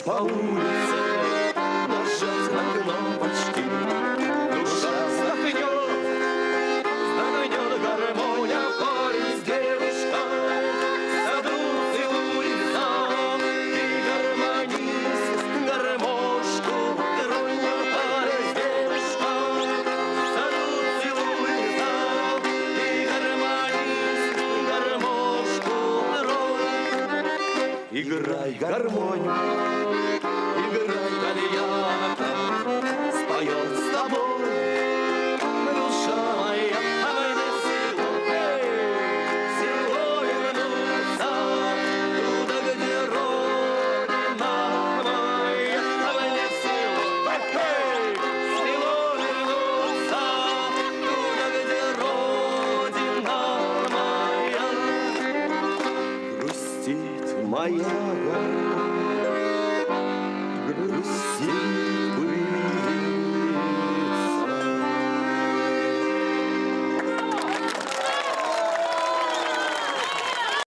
по улице, нажать на кнопочки, душа вздохнет гармония, парень с девушкой, в саду целуется, и гармонист гармошку тронет, парень с девушкой, в саду целуется, и гармонист гармошку тронет. Играй гармонию, играй кальянка, споет с тобой душа моя, а мне село вернуться туда, где родина моя, а мне село вернуться туда, где родина моя. Грустит моя голова,